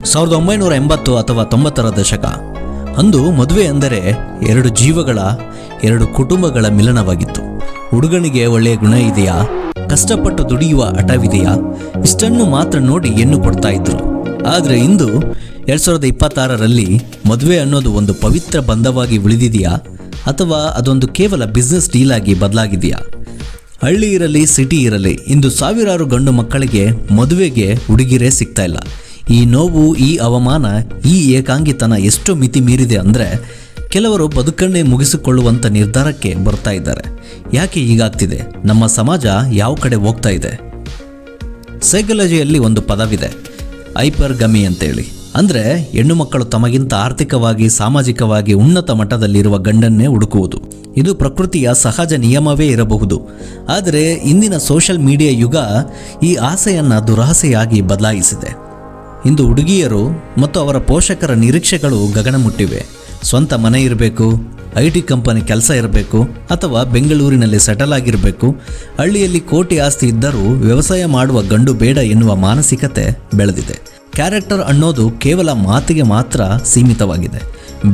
1980 ಅಥವಾ 90ರ ದಶಕ. ಅಂದು ಮದುವೆ ಅಂದರೆ ಎರಡು ಜೀವಗಳ, ಎರಡು ಕುಟುಂಬಗಳ ಮಿಲನವಾಗಿತ್ತು. ಹುಡುಗನಿಗೆ ಒಳ್ಳೆಯ ಗುಣ ಇದೆಯಾ, ಕಷ್ಟಪಟ್ಟು ದುಡಿಯುವ ಹಠವಿದೆಯಾ, ಇಷ್ಟನ್ನು ಮಾತ್ರ ನೋಡಿ ಹೆಣ್ಣು ಕೊಡ್ತಾ ಇದ್ರು. ಆದರೆ ಇಂದು 2026ರಲ್ಲಿ ಮದುವೆ ಅನ್ನೋದು ಒಂದು ಪವಿತ್ರ ಬಂಧವಾಗಿ ಉಳಿದಿದೆಯಾ ಅಥವಾ ಅದೊಂದು ಕೇವಲ ಬಿಸ್ನೆಸ್ ಡೀಲ್ ಆಗಿ ಬದಲಾಗಿದೆಯಾ? ಹಳ್ಳಿ ಇರಲಿ ಸಿಟಿ ಇರಲಿ, ಇಂದು ಸಾವಿರಾರು ಗಂಡು ಮಕ್ಕಳಿಗೆ ಮದುವೆಗೆ ಹುಡುಗಿರೇ ಸಿಗ್ತಾ ಇಲ್ಲ. ಈ ನೋವು, ಈ ಅವಮಾನ, ಈ ಏಕಾಂಗಿತನ ಎಷ್ಟು ಮಿತಿ ಮೀರಿದೆ ಅಂದರೆ ಕೆಲವರು ಬದುಕನ್ನೇ ಮುಗಿಸಿಕೊಳ್ಳುವಂಥ ನಿರ್ಧಾರಕ್ಕೆ ಬರ್ತಾ ಇದ್ದಾರೆ. ಯಾಕೆ ಹೀಗಾಗ್ತಿದೆ? ನಮ್ಮ ಸಮಾಜ ಯಾವ ಕಡೆ ಹೋಗ್ತಾ ಇದೆ? ಸೈಕಾಲಜಿಯಲ್ಲಿ ಒಂದು ಪದವಿದೆ, ಹೈಪರ್ಗಮಿ ಅಂತೇಳಿ. ಅಂದರೆ ಹೆಣ್ಣು ಮಕ್ಕಳು ತಮಗಿಂತ ಆರ್ಥಿಕವಾಗಿ, ಸಾಮಾಜಿಕವಾಗಿ ಉನ್ನತ ಮಟ್ಟದಲ್ಲಿರುವ ಗಂಡನ್ನೇ ಹುಡುಕುವುದು. ಇದು ಪ್ರಕೃತಿಯ ಸಹಜ ನಿಯಮವೇ ಇರಬಹುದು. ಆದರೆ ಇಂದಿನ ಸೋಷಿಯಲ್ ಮೀಡಿಯಾ ಯುಗ ಈ ಆಸೆಯನ್ನು ದುರಾಸೆಯಾಗಿ ಬದಲಾಯಿಸಿದೆ. ಇಂದು ಹುಡುಗಿಯರು ಮತ್ತು ಅವರ ಪೋಷಕರ ನಿರೀಕ್ಷೆಗಳು ಗಗನ ಮುಟ್ಟಿವೆ. ಸ್ವಂತ ಮನೆ ಇರಬೇಕು, IT ಕಂಪನಿ ಕೆಲಸ ಇರಬೇಕು, ಅಥವಾ ಬೆಂಗಳೂರಿನಲ್ಲಿ ಸೆಟಲ್ ಆಗಿರಬೇಕು. ಹಳ್ಳಿಯಲ್ಲಿ ಕೋಟಿ ಆಸ್ತಿ ಇದ್ದರೂ ವ್ಯವಸಾಯ ಮಾಡುವ ಗಂಡು ಬೇಡ ಎನ್ನುವ ಮಾನಸಿಕತೆ ಬೆಳೆದಿದೆ. ಕ್ಯಾರೆಕ್ಟರ್ ಅನ್ನೋದು ಕೇವಲ ಮಾತಿಗೆ ಮಾತ್ರ ಸೀಮಿತವಾಗಿದೆ.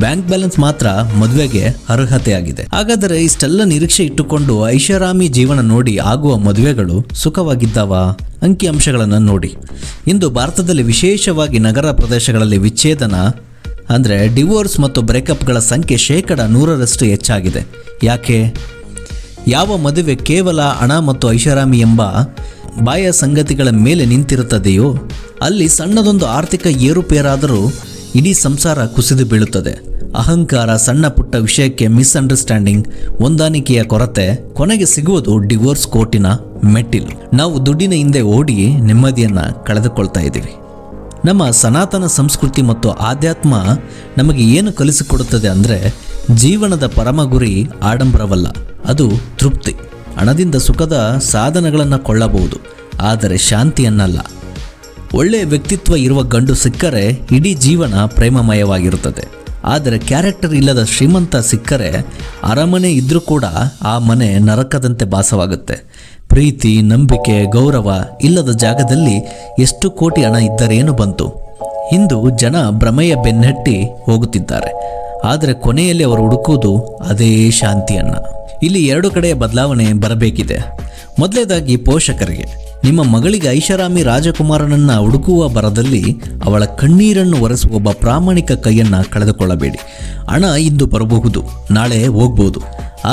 ಬ್ಯಾಂಕ್ ಬ್ಯಾಲೆನ್ಸ್ ಮಾತ್ರ ಮದುವೆಗೆ ಅರ್ಹತೆಯಾಗಿದೆ. ಹಾಗಾದರೆ ಇಷ್ಟೆಲ್ಲ ನಿರೀಕ್ಷೆ ಇಟ್ಟುಕೊಂಡು ಐಷಾರಾಮಿ ಜೀವನ ನೋಡಿ ಆಗುವ ಮದುವೆಗಳು ಸುಖವಾಗಿದ್ದಾವ? ಅಂಕಿಅಂಶಗಳನ್ನು ನೋಡಿ. ಇಂದು ಭಾರತದಲ್ಲಿ ವಿಶೇಷವಾಗಿ ನಗರ ಪ್ರದೇಶಗಳಲ್ಲಿ ವಿಚ್ಛೇದನ ಅಂದರೆ ಡಿವೋರ್ಸ್ ಮತ್ತು ಬ್ರೇಕಪ್ಗಳ ಸಂಖ್ಯೆ 100% ಹೆಚ್ಚಾಗಿದೆ. ಯಾಕೆ? ಯಾವ ಮದುವೆ ಕೇವಲ ಹಣ ಮತ್ತು ಐಷಾರಾಮಿ ಎಂಬ ಬಾಹ್ಯ ಸಂಗತಿಗಳ ಮೇಲೆ ನಿಂತಿರುತ್ತದೆಯೋ ಅಲ್ಲಿ ಸಣ್ಣದೊಂದು ಆರ್ಥಿಕ ಏರುಪೇರಾದರೂ ಇಡೀ ಸಂಸಾರ ಕುಸಿದು ಬೀಳುತ್ತದೆ. ಅಹಂಕಾರ, ಸಣ್ಣ ಪುಟ್ಟ ವಿಷಯಕ್ಕೆ ಮಿಸ್ಅಂಡರ್ಸ್ಟ್ಯಾಂಡಿಂಗ್, ಹೊಂದಾಣಿಕೆಯ ಕೊರತೆ, ಕೊನೆಗೆ ಸಿಗುವುದು ಡಿವೋರ್ಸ್ ಕೋರ್ಟಿನ ಮೆಟ್ಟಿಲು. ನಾವು ದುಡ್ಡಿನ ಹಿಂದೆ ಓಡಿ ನೆಮ್ಮದಿಯನ್ನು ಕಳೆದುಕೊಳ್ತಾ ಇದ್ದೀವಿ. ನಮ್ಮ ಸನಾತನ ಸಂಸ್ಕೃತಿ ಮತ್ತು ಆಧ್ಯಾತ್ಮ ನಮಗೆ ಏನು ಕಲಿಸಿಕೊಡುತ್ತದೆ ಅಂದರೆ ಜೀವನದ ಪರಮ ಗುರಿ ಆಡಂಬರವಲ್ಲ, ಅದು ತೃಪ್ತಿ. ಹಣದಿಂದ ಸುಖದ ಸಾಧನಗಳನ್ನು ಕೊಳ್ಳಬಹುದು, ಆದರೆ ಶಾಂತಿಯನ್ನಲ್ಲ. ಒಳ್ಳೆಯ ವ್ಯಕ್ತಿತ್ವ ಇರುವ ಗಂಡು ಸಿಕ್ಕರೆ ಇಡೀ ಜೀವನ ಪ್ರೇಮಮಯವಾಗಿರುತ್ತದೆ. ಆದರೆ ಕ್ಯಾರೆಕ್ಟರ್ ಇಲ್ಲದ ಶ್ರೀಮಂತ ಸಿಕ್ಕರೆ ಅರಮನೆ ಇದ್ರೂ ಕೂಡ ಆ ಮನೆ ನರಕದಂತೆ ಭಾಸವಾಗುತ್ತೆ. ಪ್ರೀತಿ, ನಂಬಿಕೆ, ಗೌರವ ಇಲ್ಲದ ಜಾಗದಲ್ಲಿ ಎಷ್ಟು ಕೋಟಿ ಹಣ ಇದ್ದರೇನು ಬಂತು? ಇಂದು ಜನ ಭ್ರಮೆಯ ಬೆನ್ನಟ್ಟಿ ಹೋಗುತ್ತಿದ್ದಾರೆ. ಆದರೆ ಕೊನೆಯಲ್ಲಿ ಅವರು ಹುಡುಕುವುದು ಅದೇ ಶಾಂತಿಯನ್ನು. ಇಲ್ಲಿ ಎರಡು ಕಡೆಯ ಬದಲಾವಣೆ ಬರಬೇಕಿದೆ. ಮೊದಲನೇದಾಗಿ ಪೋಷಕರಿಗೆ, ನಿಮ್ಮ ಮಗಳಿಗೆ ಐಷಾರಾಮಿ ರಾಜಕುಮಾರನನ್ನು ಹುಡುಕುವ ಬರದಲ್ಲಿ ಅವಳ ಕಣ್ಣೀರನ್ನು ಒರೆಸುವ ಒಬ್ಬ ಪ್ರಾಮಾಣಿಕ ಕೈಯನ್ನು ಕಳೆದುಕೊಳ್ಳಬೇಡಿ. ಹಣ ಇಂದು ಬರಬಹುದು, ನಾಳೆ ಹೋಗ್ಬೋದು,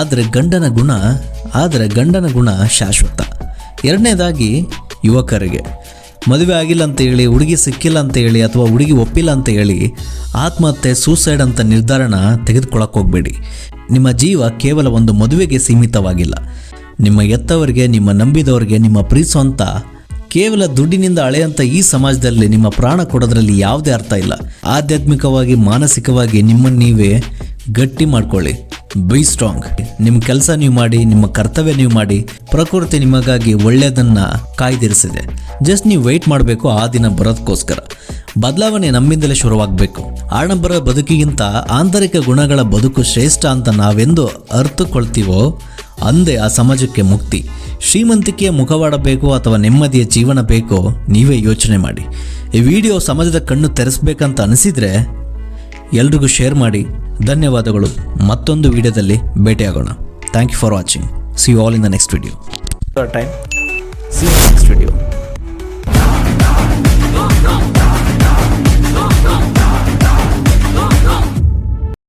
ಆದರೆ ಗಂಡನ ಗುಣ ಶಾಶ್ವತ. ಎರಡನೇದಾಗಿ ಯುವಕರಿಗೆ, ಮದುವೆ ಆಗಿಲ್ಲ ಅಂತ ಹೇಳಿ, ಹುಡುಗಿ ಸಿಕ್ಕಿಲ್ಲ ಅಂತ ಹೇಳಿ, ಅಥವಾ ಹುಡುಗಿ ಒಪ್ಪಿಲ್ಲ ಅಂತ ಹೇಳಿ ಆತ್ಮಹತ್ಯೆ, ಸೂಸೈಡ್ ಅಂತ ನಿರ್ಧಾರನ ತೆಗೆದುಕೊಳ್ಳಕ್ಕೆ ಹೋಗಬೇಡಿ. ನಿಮ್ಮ ಜೀವ ಕೇವಲ ಒಂದು ಮದುವೆಗೆ ಸೀಮಿತವಾಗಿಲ್ಲ. ನಿಮ್ಮ ಎತ್ತವರಿಗೆ, ನಿಮ್ಮ ನಂಬಿದವರಿಗೆ, ನಿಮ್ಮ ಪ್ರೀತಿಸುವಂಥ ಕೇವಲ ದುಡ್ಡಿನಿಂದ ಅಳೆಯಂಥ ಈ ಸಮಾಜದಲ್ಲಿ ನಿಮ್ಮ ಪ್ರಾಣ ಕೊಡೋದ್ರಲ್ಲಿ ಯಾವುದೇ ಅರ್ಥ ಇಲ್ಲ. ಆಧ್ಯಾತ್ಮಿಕವಾಗಿ, ಮಾನಸಿಕವಾಗಿ ನಿಮ್ಮನ್ನು ನೀವೇ ಗಟ್ಟಿ ಮಾಡ್ಕೊಳ್ಳಿ. Be strong. ನಿಮ್ಮ ಕೆಲಸ ನೀವು ಮಾಡಿ, ನಿಮ್ಮ ಕರ್ತವ್ಯ ನೀವು ಮಾಡಿ. ಪ್ರಕೃತಿ ನಿಮಗಾಗಿ ಒಳ್ಳೆಯದನ್ನು ಕಾಯ್ದಿರಿಸಿದೆ. ಜಸ್ಟ್ ನೀವು ವೆಯ್ಟ್ ಮಾಡಬೇಕು ಆ ದಿನ ಬರೋದಕ್ಕೋಸ್ಕರ. ಬದಲಾವಣೆ ನಮ್ಮಿಂದಲೇ ಶುರುವಾಗಬೇಕು. ಆಡಂಬರ ಬದುಕಿಗಿಂತ ಆಂತರಿಕ ಗುಣಗಳ ಬದುಕು ಶ್ರೇಷ್ಠ ಅಂತ ನಾವೆಂದು ಅರ್ಥಕೊಳ್ತೀವೋ ಅಂದೇ ಆ ಸಮಾಜಕ್ಕೆ ಮುಕ್ತಿ. ಶ್ರೀಮಂತಿಕೆಯ ಮುಖವಾಡ ಬೇಕೋ ಅಥವಾ ನೆಮ್ಮದಿಯ ಜೀವನ ಬೇಕೋ ನೀವೇ ಯೋಚನೆ ಮಾಡಿ. ಈ ವಿಡಿಯೋ ಸಮಾಜದ ಕಣ್ಣು ತೆರೆಸಬೇಕಂತ ಅನಿಸಿದರೆ ಎಲ್ರಿಗೂ ಶೇರ್ ಮಾಡಿ. ಧನ್ಯವಾದಗಳು. ಮತ್ತೊಂದು ವಿಡಿಯೋದಲ್ಲಿ ಭೇಟಿಯಾಗೋಣ. Thank you for watching. See you all in the next video.